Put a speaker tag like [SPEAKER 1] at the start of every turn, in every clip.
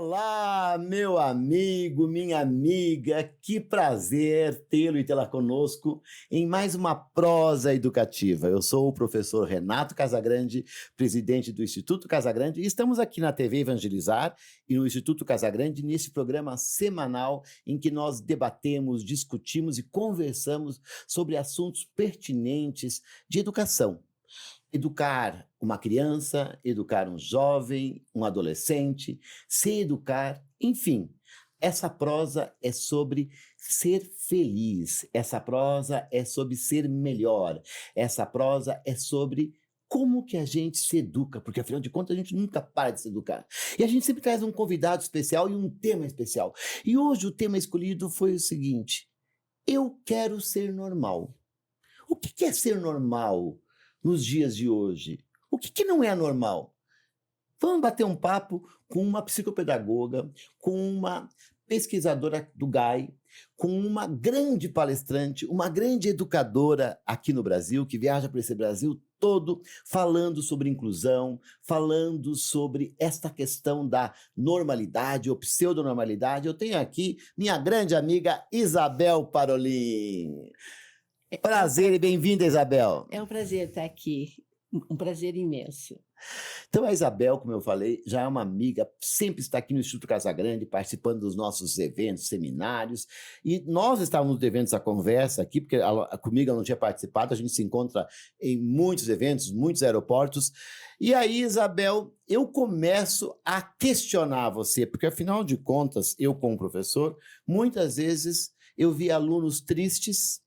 [SPEAKER 1] Olá, meu amigo, minha amiga, que prazer tê-lo e tê-la conosco em mais uma prosa educativa. Eu sou o professor Renato Casagrande, presidente do Instituto Casagrande, e estamos aqui na TV Evangelizar e no Instituto Casagrande nesse programa semanal em que nós debatemos, discutimos e conversamos sobre assuntos pertinentes de educação. Educar uma criança, educar um jovem, um adolescente, se educar, enfim. Essa prosa é sobre ser feliz, essa prosa é sobre ser melhor, essa prosa é sobre como que a gente se educa, porque afinal de contas a gente nunca para de se educar. E a gente sempre traz um convidado especial e um tema especial. E hoje o tema escolhido foi o seguinte: eu quero ser normal. O que é ser normal nos dias de hoje? O que não é normal? Vamos bater um papo com uma psicopedagoga, com uma pesquisadora do GAI, com uma grande palestrante, uma grande educadora aqui no Brasil, que viaja por esse Brasil todo, falando sobre inclusão, falando sobre esta questão da normalidade ou pseudonormalidade. Eu tenho aqui minha grande amiga Isabel Parolin. Prazer e bem-vinda, Isabel.
[SPEAKER 2] É um prazer estar aqui, um prazer imenso.
[SPEAKER 1] Então, a Isabel, como eu falei, já é uma amiga, sempre está aqui no Instituto Casagrande, participando dos nossos eventos, seminários, e nós estávamos devendo essa conversa aqui, porque comigo ela não tinha participado, a gente se encontra em muitos eventos, muitos aeroportos, e aí, Isabel, eu começo a questionar você, porque afinal de contas, eu como professor, muitas vezes eu vi alunos tristes.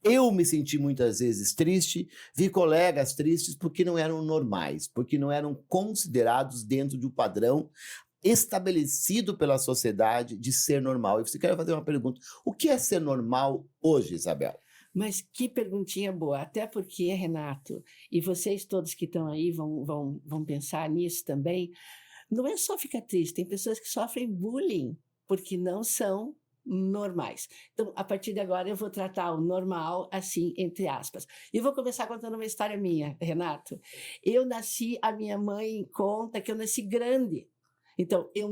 [SPEAKER 1] Eu me senti muitas vezes triste, vi colegas tristes porque não eram normais, porque não eram considerados dentro de um padrão estabelecido pela sociedade de ser normal. E você quer fazer uma pergunta: o que é ser normal hoje, Isabel?
[SPEAKER 2] Mas que perguntinha boa, até porque, Renato, e vocês todos que estão aí vão pensar nisso também, não é só ficar triste, tem pessoas que sofrem bullying porque não são normais. Então, a partir de agora, eu vou tratar o normal assim, entre aspas. E vou começar contando uma história minha, Renato. A minha mãe conta que eu nasci grande. Então, eu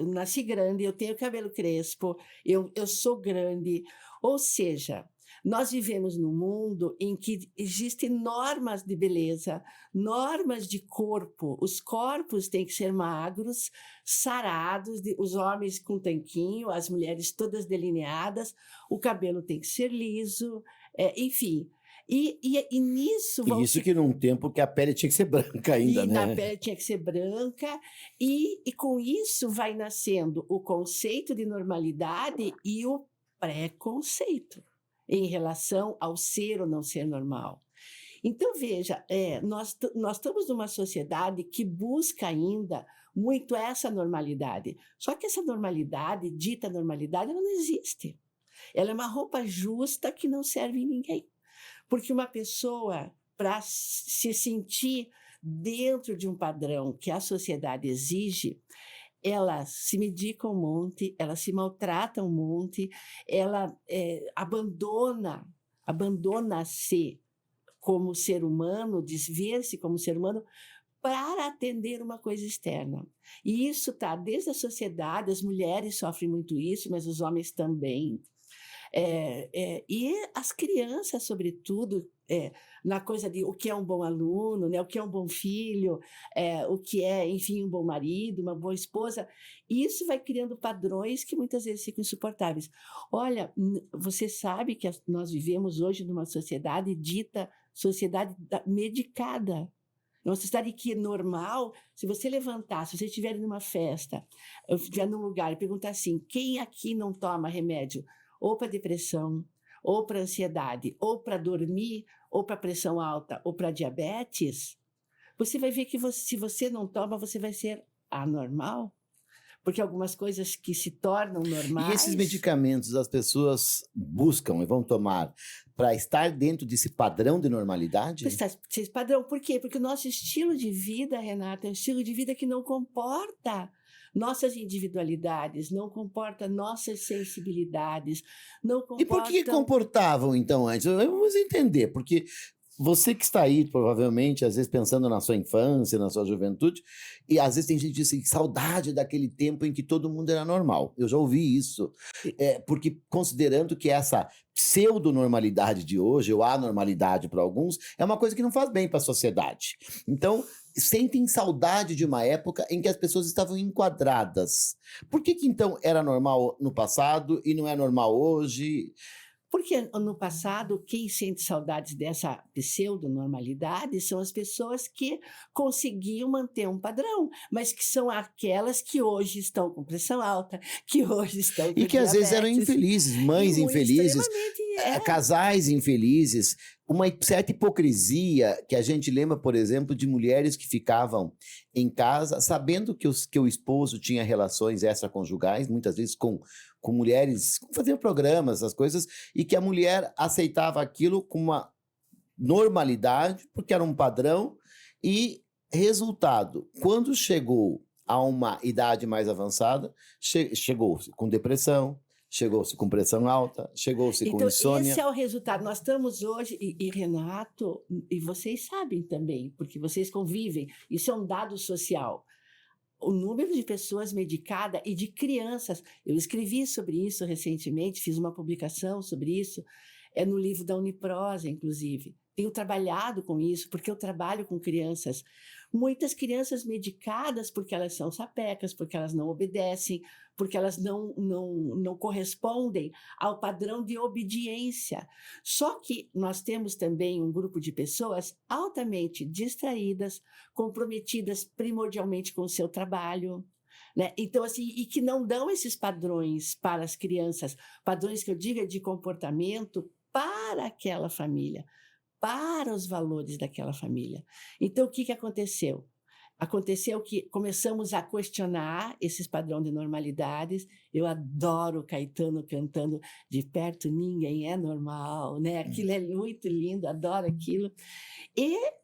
[SPEAKER 2] nasci grande, eu tenho cabelo crespo, eu sou grande. Ou seja, nós vivemos num mundo em que existem normas de beleza, normas de corpo. Os corpos têm que ser magros, sarados, os homens com tanquinho, as mulheres todas delineadas, o cabelo tem que ser liso, enfim. E nisso...
[SPEAKER 1] Isso que num tempo que a pele tinha que ser branca ainda, né?
[SPEAKER 2] A pele tinha que ser branca, e com isso vai nascendo o conceito de normalidade e o preconceito em relação ao ser ou não ser normal. Então, veja, nós estamos numa sociedade que busca ainda muito essa normalidade. Só que essa normalidade, dita normalidade, ela não existe. Ela é uma roupa justa que não serve em ninguém. Porque uma pessoa, para se sentir dentro de um padrão que a sociedade exige, ela se medica um monte, ela se maltrata um monte, ela abandona-se como ser humano, desver-se como ser humano, para atender uma coisa externa. E isso está desde a sociedade, as mulheres sofrem muito isso, mas os homens também. E as crianças, sobretudo, na coisa de o que é um bom aluno, né? O que é um bom filho, o que é, enfim, um bom marido, uma boa esposa. Isso vai criando padrões que muitas vezes ficam insuportáveis. Olha, você sabe que nós vivemos hoje numa sociedade dita sociedade medicada. Uma sociedade que é normal, se você levantar, se você estiver numa festa, estiver num lugar e perguntar assim, quem aqui não toma remédio? Ou para depressão, ou para ansiedade, ou para dormir, ou para pressão alta, ou para diabetes, você vai ver que se você não toma, você vai ser anormal. Porque algumas coisas que se tornam normais...
[SPEAKER 1] E esses medicamentos as pessoas buscam e vão tomar para estar dentro desse padrão de normalidade?
[SPEAKER 2] Esse padrão, por quê? Porque o nosso estilo de vida, Renata, é um estilo de vida que não comporta nossas individualidades, não comporta nossas sensibilidades, não comporta...
[SPEAKER 1] E por que comportavam, então, antes? Vamos entender, porque Você que está aí, provavelmente, às vezes pensando na sua infância, na sua juventude, e às vezes tem gente que diz assim, saudade daquele tempo em que todo mundo era normal. Eu já ouvi isso.
[SPEAKER 2] E-
[SPEAKER 1] Porque considerando que essa pseudonormalidade de hoje, ou anormalidade para alguns, é uma coisa que não faz bem para a sociedade. Então, sentem saudade de uma época em que as pessoas estavam enquadradas. Por que então era normal no passado e não é normal hoje?
[SPEAKER 2] Porque no passado, quem sente saudades dessa pseudo-normalidade são as pessoas que conseguiam manter um padrão, mas que são aquelas que hoje estão com pressão alta, que hoje estão
[SPEAKER 1] E
[SPEAKER 2] com
[SPEAKER 1] que às vezes eram
[SPEAKER 2] diabetes,
[SPEAKER 1] infelizes,
[SPEAKER 2] e
[SPEAKER 1] mães
[SPEAKER 2] muito
[SPEAKER 1] infelizes,
[SPEAKER 2] extremamente
[SPEAKER 1] casais infelizes, uma certa hipocrisia que a gente lembra, por exemplo, de mulheres que ficavam em casa sabendo que o esposo tinha relações extraconjugais, muitas vezes com mulheres, faziam programas, as coisas, e que a mulher aceitava aquilo com uma normalidade, porque era um padrão, e resultado, quando chegou a uma idade mais avançada, chegou-se com depressão, chegou-se com pressão alta, chegou-se com
[SPEAKER 2] Então, esse
[SPEAKER 1] insônia.
[SPEAKER 2] é o resultado. Nós estamos hoje, e Renato, e vocês sabem também, porque vocês convivem, isso é um dado social. O número de pessoas medicadas e de crianças. Eu escrevi sobre isso recentemente, fiz uma publicação sobre isso, no livro da Uniprosa, inclusive. Tenho trabalhado com isso, porque eu trabalho com crianças. Muitas crianças medicadas porque elas são sapecas, porque elas não obedecem, porque elas não correspondem ao padrão de obediência. Só que nós temos também um grupo de pessoas altamente distraídas, comprometidas primordialmente com o seu trabalho, né? Então, assim, e que não dão esses padrões para as crianças, padrões que eu digo de comportamento para aquela família, para os valores daquela família. Então, o que aconteceu? Aconteceu que começamos a questionar esses padrões de normalidades. Eu adoro Caetano cantando "De perto ninguém é normal", né? Aquilo é muito lindo, adoro aquilo.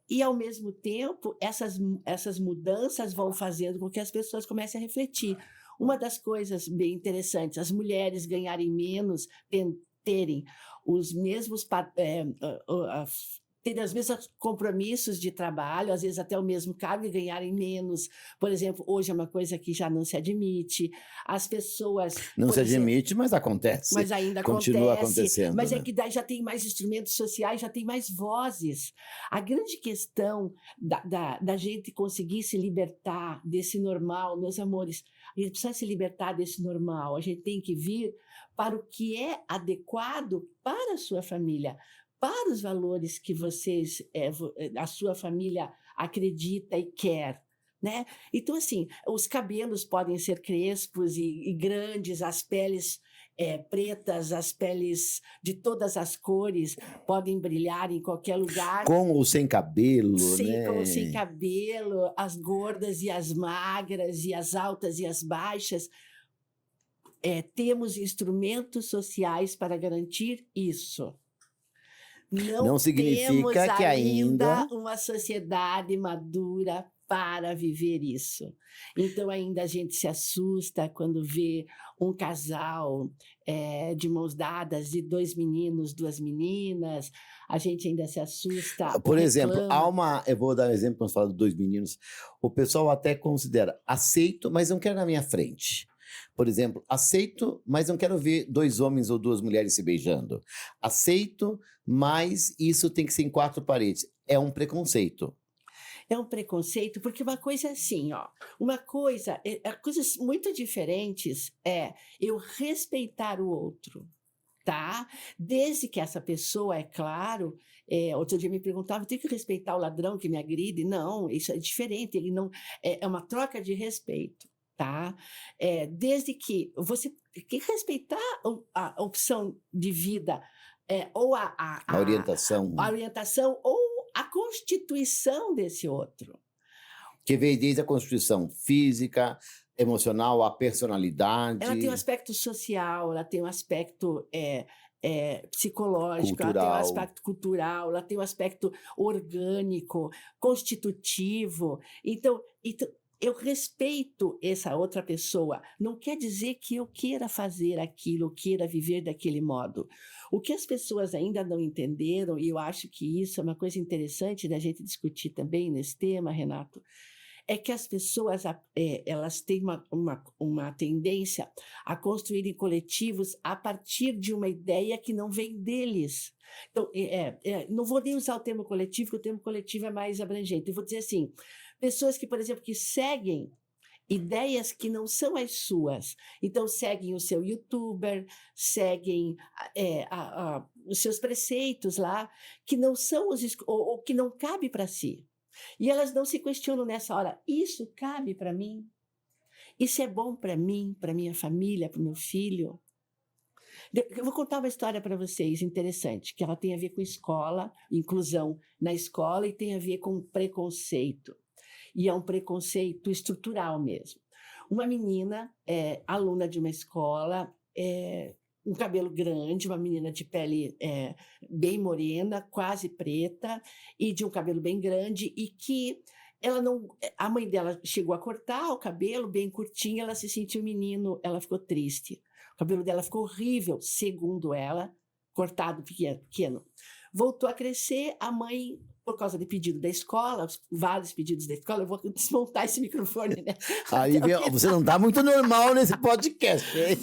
[SPEAKER 2] E ao mesmo tempo, essas mudanças vão fazendo com que as pessoas comecem a refletir. Uma das coisas bem interessantes, as mulheres ganharem menos, terem os mesmos terem os mesmos compromissos de trabalho, às vezes até o mesmo cargo e ganharem menos. Por exemplo, hoje é uma coisa que já não se admite. As pessoas,
[SPEAKER 1] Não
[SPEAKER 2] por
[SPEAKER 1] se
[SPEAKER 2] exemplo,
[SPEAKER 1] admite, mas acontece.
[SPEAKER 2] mas ainda
[SPEAKER 1] Continua
[SPEAKER 2] acontece,
[SPEAKER 1] acontecendo,
[SPEAKER 2] mas é
[SPEAKER 1] né?
[SPEAKER 2] que daí já tem mais instrumentos sociais, já tem mais vozes. A grande questão da gente conseguir se libertar desse normal, meus amores, a gente precisa se libertar desse normal, a gente tem que vir para o que é adequado para a sua família, para os valores que a sua família acredita e quer. Né? Então, assim, os cabelos podem ser crespos e grandes, as peles pretas, as peles de todas as cores podem brilhar em qualquer lugar,
[SPEAKER 1] Com ou sem cabelo,
[SPEAKER 2] com ou sem
[SPEAKER 1] né?
[SPEAKER 2] cabelo, as gordas e as magras, e as altas e as baixas. Temos instrumentos sociais para garantir isso. Não
[SPEAKER 1] Não
[SPEAKER 2] temos
[SPEAKER 1] significa que
[SPEAKER 2] ainda
[SPEAKER 1] ainda.
[SPEAKER 2] uma sociedade madura para viver isso. Então, ainda a gente se assusta quando vê um casal de mãos dadas, de 2 meninos, 2 meninas, a gente ainda se assusta ou
[SPEAKER 1] Por exemplo,
[SPEAKER 2] reclama.
[SPEAKER 1] eu vou dar um exemplo quando fala de 2 meninos, o pessoal até considera, aceito, mas não quero na minha frente. Por exemplo, aceito, mas não quero ver 2 homens ou 2 mulheres se beijando. Aceito, mas isso tem que ser em 4 paredes. É um preconceito.
[SPEAKER 2] É um preconceito, porque uma coisa é assim, ó, coisas muito diferentes é eu respeitar o outro, tá? Desde que essa pessoa, é claro, outro dia me perguntava, tem que respeitar o ladrão que me agride? Não, isso é diferente, ele não, é uma troca de respeito, tá? Desde que você tem que respeitar a opção de vida, ou
[SPEAKER 1] A orientação,
[SPEAKER 2] a orientação ou a constituição desse outro.
[SPEAKER 1] que veio desde a constituição física, emocional, a
[SPEAKER 2] Ela tem um
[SPEAKER 1] personalidade,
[SPEAKER 2] aspecto social, ela tem um aspecto psicológico, ela tem um
[SPEAKER 1] cultural.
[SPEAKER 2] aspecto cultural, ela tem um aspecto orgânico, constitutivo. Então eu respeito essa outra pessoa. Não quer dizer que eu queira fazer aquilo, queira viver daquele modo. O que as pessoas ainda não entenderam, e eu acho que isso é uma coisa interessante da gente discutir também nesse tema, Renato, é que as pessoas elas têm uma tendência a construírem coletivos a partir de uma ideia que não vem deles. Então, não vou nem usar o termo coletivo, porque o termo coletivo é mais abrangente. Eu vou dizer assim, pessoas que, por exemplo, que seguem ideias que não são as suas. Então, seguem o seu youtuber, seguem os seus preceitos lá, que não são ou que não cabe para si. E elas não se questionam nessa hora, isso cabe para mim? Isso é bom para mim, para minha família, para o meu filho? Eu vou contar uma história para vocês interessante, que ela tem a ver com escola, inclusão na escola, e tem a ver com preconceito. E é um preconceito estrutural mesmo. Uma menina, aluna de uma escola, um cabelo grande, uma menina de pele bem morena, quase preta, e de um cabelo bem grande, e que a mãe dela chegou a cortar o cabelo bem curtinho, ela se sentiu menino, ela ficou triste. O cabelo dela ficou horrível, segundo ela, cortado pequeno. Voltou a crescer, a mãe, por causa de pedido da escola, vários pedidos da escola, eu vou desmontar esse microfone, né?
[SPEAKER 1] Aí você não está muito normal nesse podcast, hein?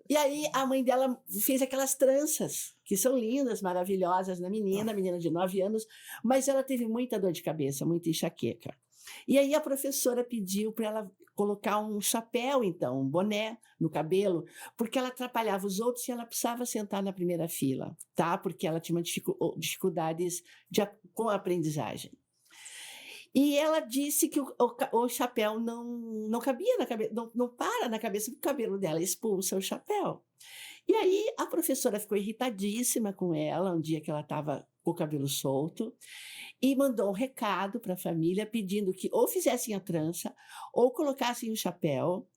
[SPEAKER 2] E aí a mãe dela fez aquelas tranças, que são lindas, maravilhosas na menina de 9 anos, mas ela teve muita dor de cabeça, muita enxaqueca. E aí a professora pediu para ela colocar um chapéu, então, um boné no cabelo, porque ela atrapalhava os outros e ela precisava sentar na primeira fila, tá? Porque ela tinha dificuldades com a aprendizagem. E ela disse que o chapéu não cabia na cabeça, não para na cabeça do cabelo dela, expulsa o chapéu. E aí a professora ficou irritadíssima com ela, um dia que ela estava com o cabelo solto, e mandou um recado para a família pedindo que ou fizessem a trança, ou colocassem o chapéu,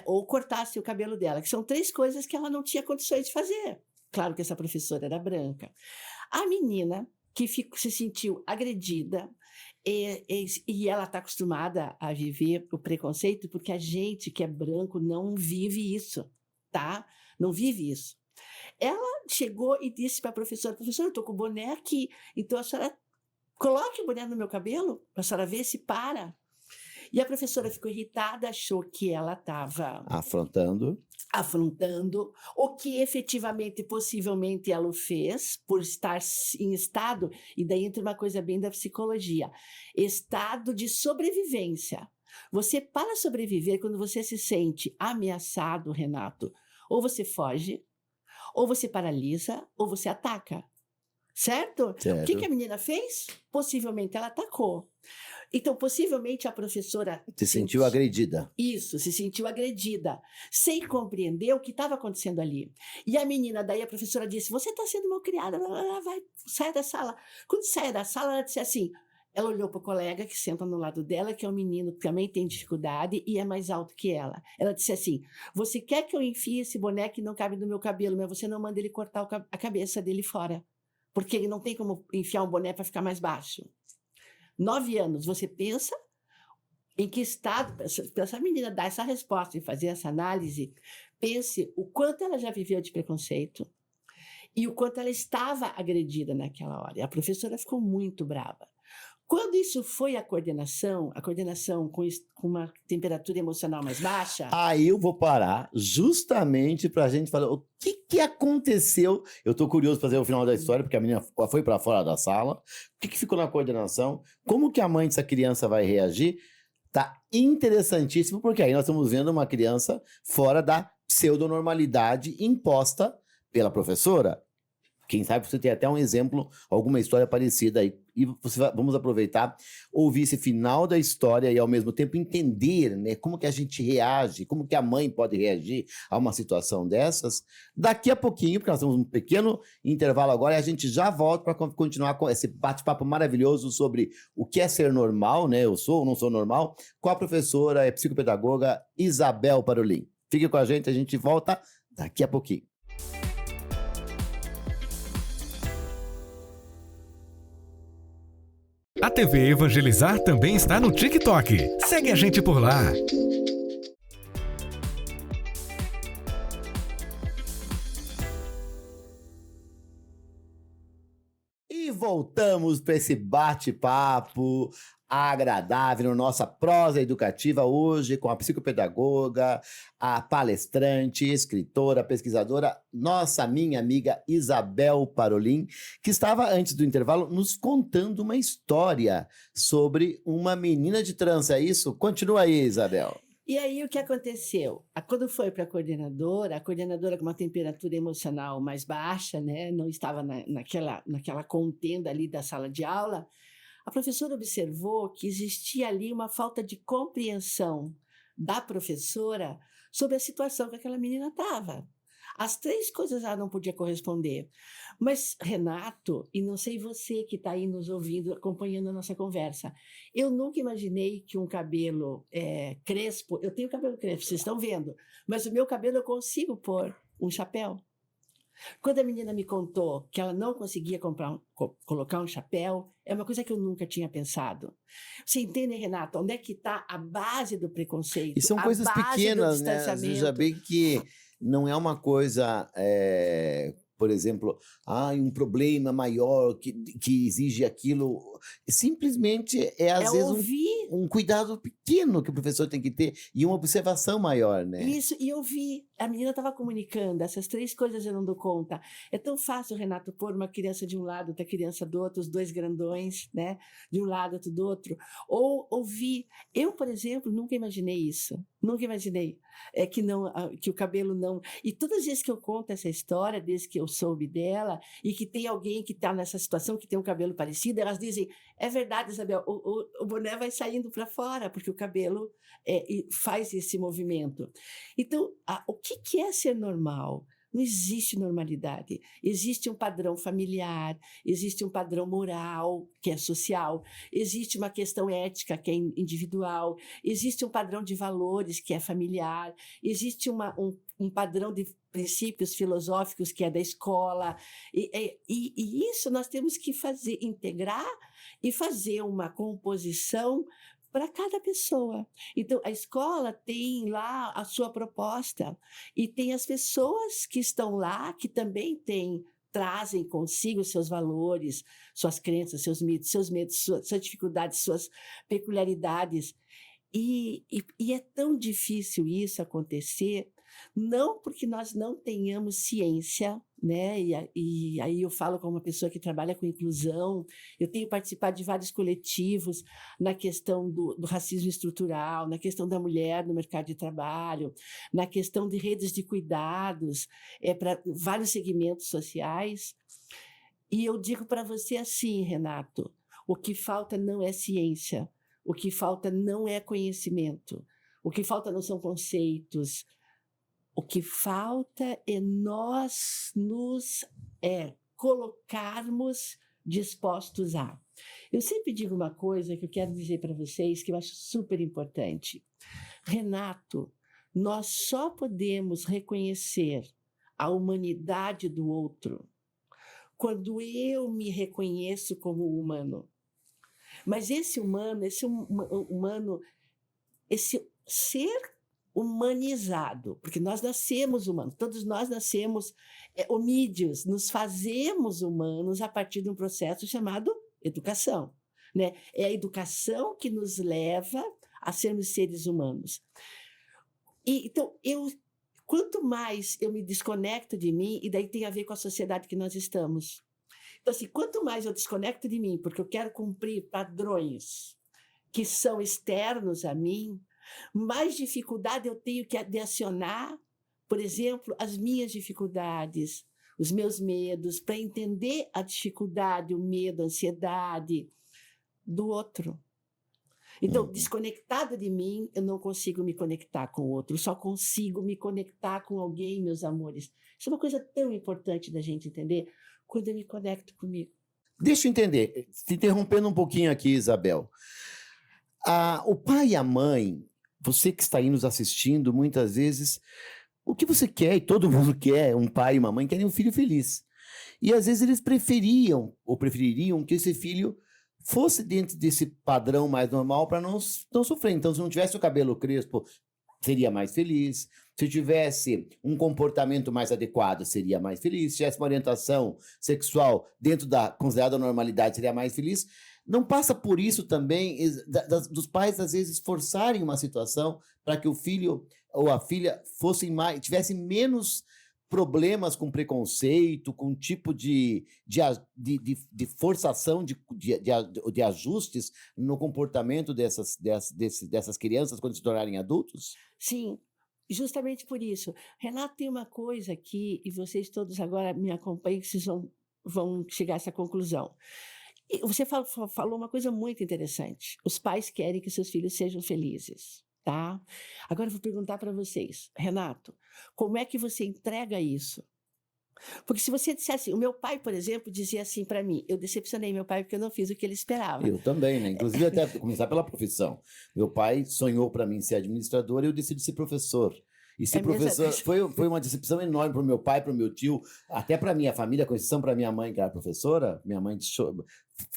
[SPEAKER 2] ou cortassem o cabelo dela, que são 3 coisas que ela não tinha condições de fazer. Claro que essa professora era branca. A menina, que se sentiu agredida, e ela está acostumada a viver o preconceito, porque a gente que é branco não vive isso, tá? Não vive isso. Ela chegou e disse para a professora, eu estou com o boné aqui, então a senhora coloque o boné no meu cabelo, para a senhora ver se para. E a professora ficou irritada, achou que ela estava
[SPEAKER 1] afrontando
[SPEAKER 2] o que efetivamente, possivelmente, ela o fez, por estar em estado, e daí entra uma coisa bem da psicologia, estado de sobrevivência. Você, para sobreviver, quando você se sente ameaçado, Renato, ou você foge, ou você paralisa, ou você ataca. Certo? O que a menina fez? Possivelmente ela atacou. Então, possivelmente a professora
[SPEAKER 1] se sentiu agredida.
[SPEAKER 2] Isso, se sentiu agredida, sem compreender o que estava acontecendo ali. E a menina, daí a professora disse, você está sendo malcriada, vai, sai da sala. Quando sai da sala, ela disse assim, ela olhou para o colega que senta no lado dela, que é um menino que também tem dificuldade e é mais alto que ela. Ela disse assim, você quer que eu enfie esse boné que não cabe no meu cabelo, mas você não manda ele cortar a cabeça dele fora. Porque ele não tem como enfiar um boné para ficar mais baixo. 9 anos, você pensa em que estado, para essa menina dar essa resposta e fazer essa análise, pense o quanto ela já viveu de preconceito e o quanto ela estava agredida naquela hora. E a professora ficou muito brava. Quando isso foi a coordenação com uma temperatura emocional mais baixa...
[SPEAKER 1] Aí eu vou parar justamente para a gente falar o que aconteceu. Eu estou curioso para fazer o final da história, porque a menina foi para fora da sala. O que ficou na coordenação? Como que a mãe dessa criança vai reagir? Tá interessantíssimo, porque aí nós estamos vendo uma criança fora da pseudonormalidade imposta pela professora. Quem sabe você tem até um exemplo, alguma história parecida aí. E vamos aproveitar, ouvir esse final da história e ao mesmo tempo entender, né, como que a gente reage, como que a mãe pode reagir a uma situação dessas. Daqui a pouquinho, porque nós temos um pequeno intervalo agora, e a gente já volta para continuar com esse bate-papo maravilhoso sobre o que é ser normal, né? Eu sou ou não sou normal, com a professora, psicopedagoga Isabel Parolin. Fique com a gente volta daqui a pouquinho.
[SPEAKER 3] A TV Evangelizar também está no TikTok. Segue a gente por lá.
[SPEAKER 1] E voltamos para esse bate-papo agradável, nossa prosa educativa hoje com a psicopedagoga, a palestrante, escritora, pesquisadora, minha amiga Isabel Parolin, que estava antes do intervalo nos contando uma história sobre uma menina de trança, é isso? Continua aí, Isabel.
[SPEAKER 2] E aí, o que aconteceu? Quando foi para a coordenadora com uma temperatura emocional mais baixa, né, não estava naquela contenda ali da sala de aula, a professora observou que existia ali uma falta de compreensão da professora sobre a situação que aquela menina estava. As 3 coisas ela não podia corresponder. Mas, Renato, e não sei você que está aí nos ouvindo, acompanhando a nossa conversa, eu nunca imaginei que um cabelo crespo, eu tenho cabelo crespo, vocês estão vendo, mas o meu cabelo eu consigo pôr um chapéu. Quando a menina me contou que ela não conseguia colocar um chapéu, é uma coisa que eu nunca tinha pensado. Você entende, Renato, onde é que está a base do preconceito?
[SPEAKER 1] E são coisas pequenas, né? Você já vê que não é uma coisa, por exemplo, um problema maior que exige aquilo. Simplesmente às vezes, um cuidado pequeno que o professor tem que ter e uma observação maior, né?
[SPEAKER 2] Isso, e eu vi, a menina estava comunicando, essas 3 coisas eu não dou conta. É tão fácil, Renato, pôr uma criança de um lado, outra criança do outro, os 2 grandões, né? De um lado, outro do outro. Ou ouvir. Eu, por exemplo, nunca imaginei isso. Nunca imaginei que o cabelo não... E todas as vezes que eu conto essa história, desde que eu soube dela, e que tem alguém que está nessa situação, que tem um cabelo parecido, elas dizem, é verdade, Isabel, o boné vai saindo para fora, porque o cabelo faz esse movimento. Então, o que é ser normal? Não existe normalidade. Existe um padrão familiar, existe um padrão moral, que é social, existe uma questão ética, que é individual, existe um padrão de valores, que é familiar, existe um padrão de princípios filosóficos, que é da escola. E isso nós temos que integrar e fazer uma composição para cada pessoa. Então, a escola tem lá a sua proposta e tem as pessoas que estão lá que também trazem consigo seus valores, suas crenças, seus mitos, seus medos, suas dificuldades, suas peculiaridades. E é tão difícil isso acontecer, não porque nós não tenhamos ciência, né? E aí eu falo como uma pessoa que trabalha com inclusão, eu tenho participado de vários coletivos na questão do racismo estrutural, na questão da mulher no mercado de trabalho, na questão de redes de cuidados, para vários segmentos sociais. E eu digo para você assim, Renato, o que falta não é ciência, o que falta não é conhecimento, o que falta não são conceitos, o que falta é nós nos colocarmos dispostos a. Eu sempre digo uma coisa que eu quero dizer para vocês que eu acho super importante. Renato, nós só podemos reconhecer a humanidade do outro quando eu me reconheço como humano. Mas esse ser humanizado, porque nós nascemos humanos, todos nós nascemos homídeos, nos fazemos humanos a partir de um processo chamado educação, né? É a educação que nos leva a sermos seres humanos. Então, quanto mais eu me desconecto de mim, e daí tem a ver com a sociedade que nós estamos. Então, assim, quanto mais eu desconecto de mim, porque eu quero cumprir padrões que são externos a mim, mais dificuldade eu tenho de acionar, por exemplo, as minhas dificuldades, os meus medos, para entender a dificuldade, o medo, a ansiedade do outro. Então, desconectada de mim, eu não consigo me conectar com o outro, só consigo me conectar com alguém, meus amores. Isso é uma coisa tão importante da gente entender quando eu me conecto comigo.
[SPEAKER 1] Deixa eu entender, te interrompendo um pouquinho aqui, Isabel. O pai e a mãe, você que está aí nos assistindo, muitas vezes, o que você quer, e todo mundo quer, um pai e uma mãe querem um filho feliz. E às vezes eles prefeririam que esse filho fosse dentro desse padrão mais normal para não sofrer. Então, se não tivesse o cabelo crespo, seria mais feliz. Se tivesse um comportamento mais adequado, seria mais feliz. Se tivesse uma orientação sexual dentro da considerada normalidade, seria mais feliz. Não passa por isso também dos pais, às vezes, forçarem uma situação para que o filho ou a filha tivessem menos problemas com preconceito, com tipo de forçação de ajustes no comportamento dessas crianças quando se tornarem adultos?
[SPEAKER 2] Sim, justamente por isso. Renato, tem uma coisa aqui, e vocês todos agora me acompanhem, que vocês vão chegar a essa conclusão. E você falou uma coisa muito interessante. Os pais querem que seus filhos sejam felizes, tá? Agora eu vou perguntar para vocês, Renato, como é que você entrega isso? Porque se você dissesse, o meu pai, por exemplo, dizia assim para mim, eu decepcionei meu pai porque eu não fiz o que ele esperava.
[SPEAKER 1] Eu também, né? Inclusive, até começar pela profissão. Meu pai sonhou para mim ser administrador e eu decidi ser professor. E ser professor foi uma decepção enorme para o meu pai, para o meu tio, até para a minha família, com exceção para minha mãe, que era professora. Minha mãe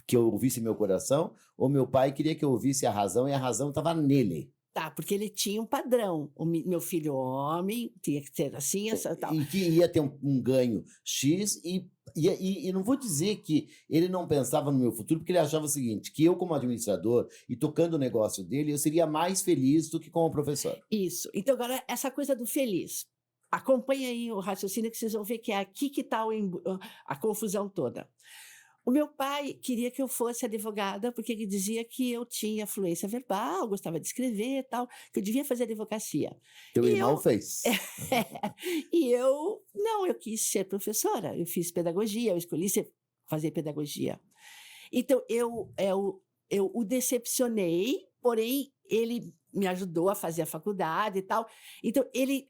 [SPEAKER 1] que eu ouvisse meu coração, ou meu pai queria que eu ouvisse a razão, e a razão estava nele.
[SPEAKER 2] Tá, porque ele tinha um padrão. Meu filho homem tinha que ser assim, essa tal.
[SPEAKER 1] E que ia ter um ganho X, e não vou dizer que ele não pensava no meu futuro, porque ele achava o seguinte, que eu, como administrador e tocando o negócio dele, eu seria mais feliz do que como professor.
[SPEAKER 2] Isso. Então, agora, essa coisa do feliz. Acompanha aí o raciocínio que vocês vão ver que é aqui que está a confusão toda. O meu pai queria que eu fosse advogada, porque ele dizia que eu tinha fluência verbal, gostava de escrever e tal, que eu devia fazer advocacia.
[SPEAKER 1] Teu irmão fez.
[SPEAKER 2] Não, eu quis ser professora, eu fiz pedagogia, eu escolhi fazer pedagogia. Então, eu o decepcionei, porém, ele me ajudou a fazer a faculdade e tal. Então, ele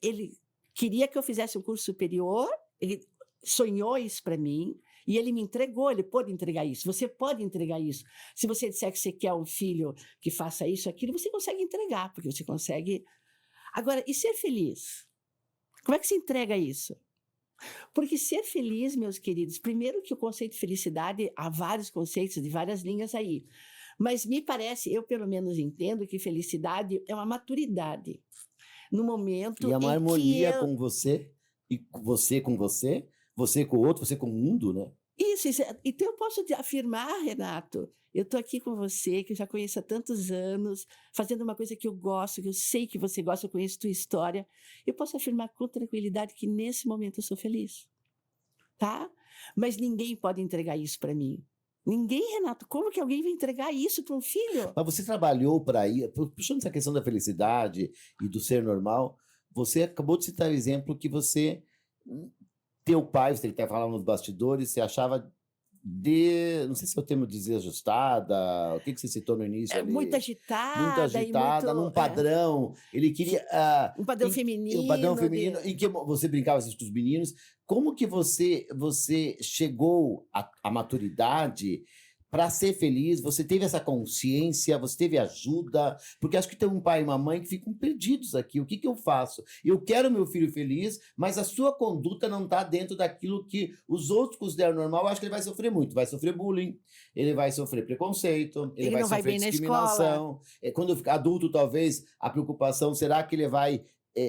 [SPEAKER 2] queria que eu fizesse um curso superior, ele sonhou isso para mim, e ele me entregou, ele pôde entregar isso. Você pode entregar isso. Se você disser que você quer um filho que faça isso, aquilo, você consegue entregar, porque você consegue... Agora, e ser feliz? Como é que se entrega isso? Porque ser feliz, meus queridos, primeiro que o conceito de felicidade, há vários conceitos de várias linhas aí, mas me parece, eu pelo menos entendo que felicidade é uma maturidade. No momento
[SPEAKER 1] e é uma
[SPEAKER 2] em
[SPEAKER 1] harmonia
[SPEAKER 2] que
[SPEAKER 1] com você, e você com você, você com o outro, você com o mundo, né?
[SPEAKER 2] Isso. Então eu posso te afirmar, Renato, eu estou aqui com você, que eu já conheço há tantos anos, fazendo uma coisa que eu gosto, que eu sei que você gosta, eu conheço tua história. Eu posso afirmar com tranquilidade que nesse momento eu sou feliz, tá? Mas ninguém pode entregar isso para mim. Ninguém, Renato. Como que alguém vai entregar isso para um filho?
[SPEAKER 1] Mas você trabalhou para ir, puxando essa questão da felicidade e do ser normal, você acabou de citar o exemplo que você... Teu pai, você até falava nos bastidores, você achava não sei se é o termo desajustada, o que você citou no início ali?
[SPEAKER 2] Muito agitada,
[SPEAKER 1] num padrão. Ele queria...
[SPEAKER 2] um padrão feminino.
[SPEAKER 1] Um padrão feminino, em que você brincava assim, com os meninos. Como que você chegou à maturidade para ser feliz? Você teve essa consciência, você teve ajuda? Porque acho que tem um pai e uma mãe que ficam perdidos aqui. O que eu faço? Eu quero meu filho feliz, mas a sua conduta não está dentro daquilo que os outros consideram normal. Eu acho que ele vai sofrer muito. Vai sofrer bullying, ele vai sofrer preconceito, ele vai sofrer discriminação. Quando ficar adulto, talvez, a preocupação, será que ele vai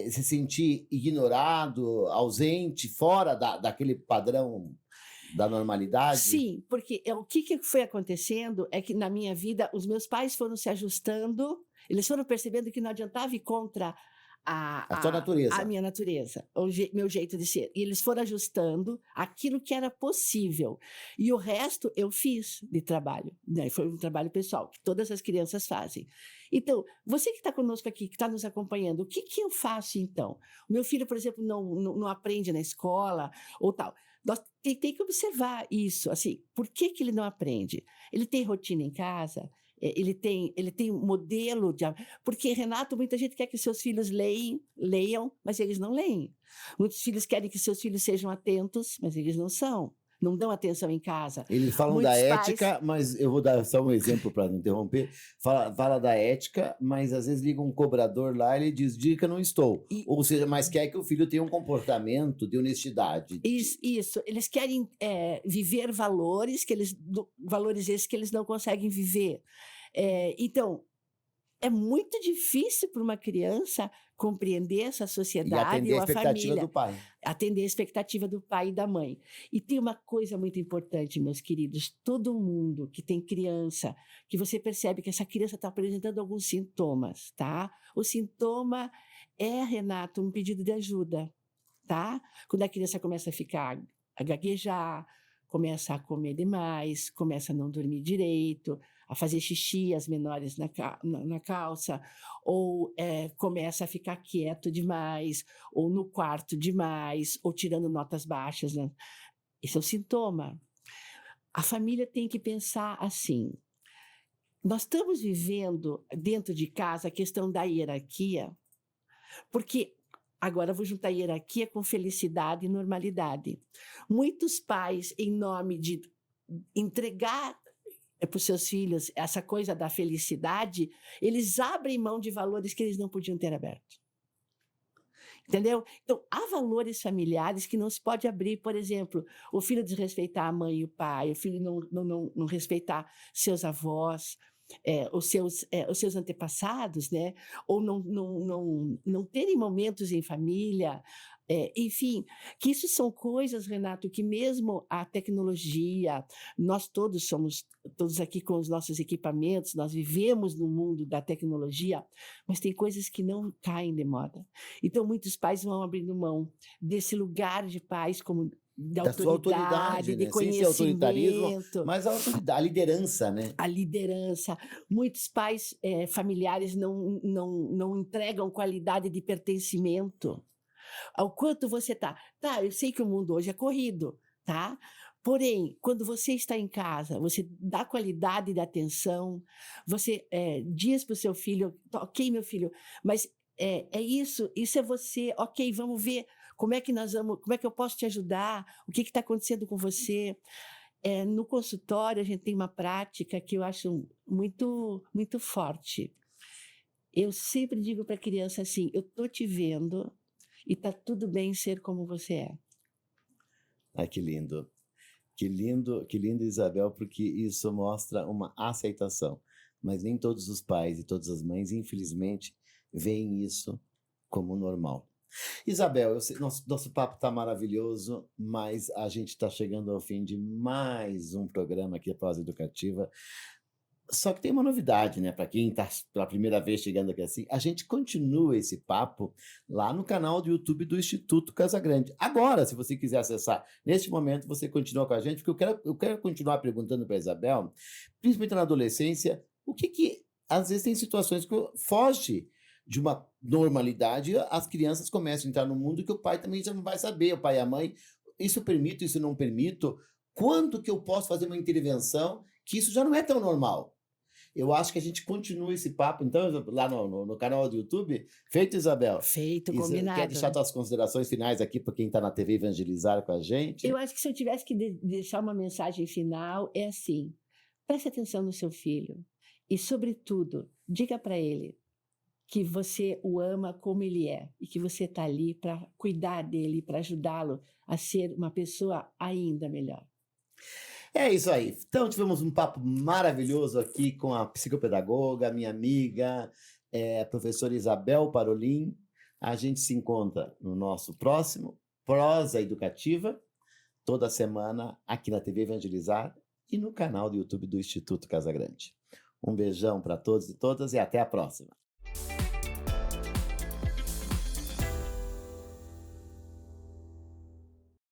[SPEAKER 1] se sentir ignorado, ausente, fora daquele padrão da normalidade?
[SPEAKER 2] Sim, porque o que foi acontecendo é que na minha vida os meus pais foram se ajustando, eles foram percebendo que não adiantava ir contra
[SPEAKER 1] a tua natureza,
[SPEAKER 2] a minha natureza, meu jeito de ser. E eles foram ajustando aquilo que era possível. E o resto eu fiz de trabalho, né? Foi um trabalho pessoal, que todas as crianças fazem. Então, você que está conosco aqui, que está nos acompanhando, o que eu faço então? O meu filho, por exemplo, não aprende na escola ou tal. Nós tem que observar isso, assim, por que ele não aprende? Ele tem rotina em casa, ele tem um modelo de... Porque, Renato, muita gente quer que seus filhos leiam, mas eles não leem. Muitos filhos querem que seus filhos sejam atentos, mas eles não são. não dão atenção em casa.
[SPEAKER 1] Eles falam da
[SPEAKER 2] Muitos pais-
[SPEAKER 1] ética, mas eu vou dar só um exemplo para não interromper. Fala da ética, mas às vezes liga um cobrador lá e ele diz, dica, não estou.
[SPEAKER 2] E-
[SPEAKER 1] Ou seja, mas quer que o filho tenha um comportamento de honestidade.
[SPEAKER 2] Isso, eles querem viver valores, valores esses que eles não conseguem viver. Então, é muito difícil para uma criança compreender essa
[SPEAKER 1] E
[SPEAKER 2] sociedade
[SPEAKER 1] atender
[SPEAKER 2] ou
[SPEAKER 1] a
[SPEAKER 2] a
[SPEAKER 1] expectativa
[SPEAKER 2] família,
[SPEAKER 1] do pai.
[SPEAKER 2] atender a expectativa do pai e da mãe. E tem uma coisa muito importante, meus queridos, todo mundo que tem criança, que você percebe que essa criança está apresentando alguns sintomas, tá? O sintoma é, Renato, um pedido de ajuda, tá? Quando a criança começa a gaguejar, começa a comer demais, começa a não dormir direito, a fazer xixi, as menores na calça, ou começa a ficar quieto demais, ou no quarto demais, ou tirando notas baixas, né? Esse é o sintoma. A família tem que pensar assim. Nós estamos vivendo dentro de casa a questão da hierarquia, porque agora eu vou juntar hierarquia com felicidade e normalidade. Muitos pais, em nome de entregar para os seus filhos essa coisa da felicidade, eles abrem mão de valores que eles não podiam ter aberto. Entendeu? Então, há valores familiares que não se pode abrir. Por exemplo, o filho desrespeitar a mãe e o pai, o filho não respeitar seus avós, os seus antepassados, né? Ou não terem momentos em família. Enfim, que isso são coisas, Renato, que mesmo a tecnologia, nós todos somos, todos aqui com os nossos equipamentos, nós vivemos no mundo da tecnologia, mas tem coisas que não caem de moda. Então, muitos pais vão abrindo mão desse lugar de pais como de
[SPEAKER 1] Da sua autoridade,
[SPEAKER 2] de
[SPEAKER 1] né? Sem ser autoritarismo,
[SPEAKER 2] conhecimento.
[SPEAKER 1] mas a autoridade, a liderança, né?
[SPEAKER 2] A liderança. Muitos pais familiares não entregam qualidade de pertencimento. Ao quanto você está. Tá, eu sei que o mundo hoje é corrido, tá? Porém, quando você está em casa, você dá qualidade de atenção, você diz para o seu filho, ok, meu filho, mas isso é você, ok, vamos ver como é que eu posso te ajudar, o que está acontecendo com você. No consultório, a gente tem uma prática que eu acho muito, muito forte. Eu sempre digo para a criança assim, eu estou te vendo e está tudo bem ser como você é.
[SPEAKER 1] Ai, que lindo. Que lindo, Isabel, porque isso mostra uma aceitação. Mas nem todos os pais e todas as mães, infelizmente, veem isso como normal. Isabel, eu sei, nosso papo está maravilhoso, mas a gente está chegando ao fim de mais um programa aqui, a Prosa Educativa. Só que tem uma novidade, né? Para quem está pela primeira vez chegando aqui assim, a gente continua esse papo lá no canal do YouTube do Instituto Casagrande. Agora, se você quiser acessar, neste momento, você continua com a gente, porque eu quero continuar perguntando para a Isabel, principalmente na adolescência, o que às vezes tem situações que foge de uma normalidade, as crianças começam a entrar no mundo que o pai também já não vai saber, o pai e a mãe, isso eu permito, isso não permito, quando que eu posso fazer uma intervenção que isso já não é tão normal? Eu acho que a gente continua esse papo, então, lá no canal do YouTube. Feito, Isabel?
[SPEAKER 2] Feito, combinado.
[SPEAKER 1] Quer deixar suas considerações finais aqui para quem está na TV Evangelizar com a gente?
[SPEAKER 2] Eu acho que se eu tivesse que deixar uma mensagem final, é assim, preste atenção no seu filho e, sobretudo, diga para ele que você o ama como ele é e que você está ali para cuidar dele, para ajudá-lo a ser uma pessoa ainda melhor.
[SPEAKER 1] É isso aí. Então, tivemos um papo maravilhoso aqui com a psicopedagoga, minha amiga, professora Isabel Parolin. A gente se encontra no nosso próximo Prosa Educativa, toda semana aqui na TV Evangelizar e no canal do YouTube do Instituto Casagrande. Um beijão para todos e todas e até a próxima.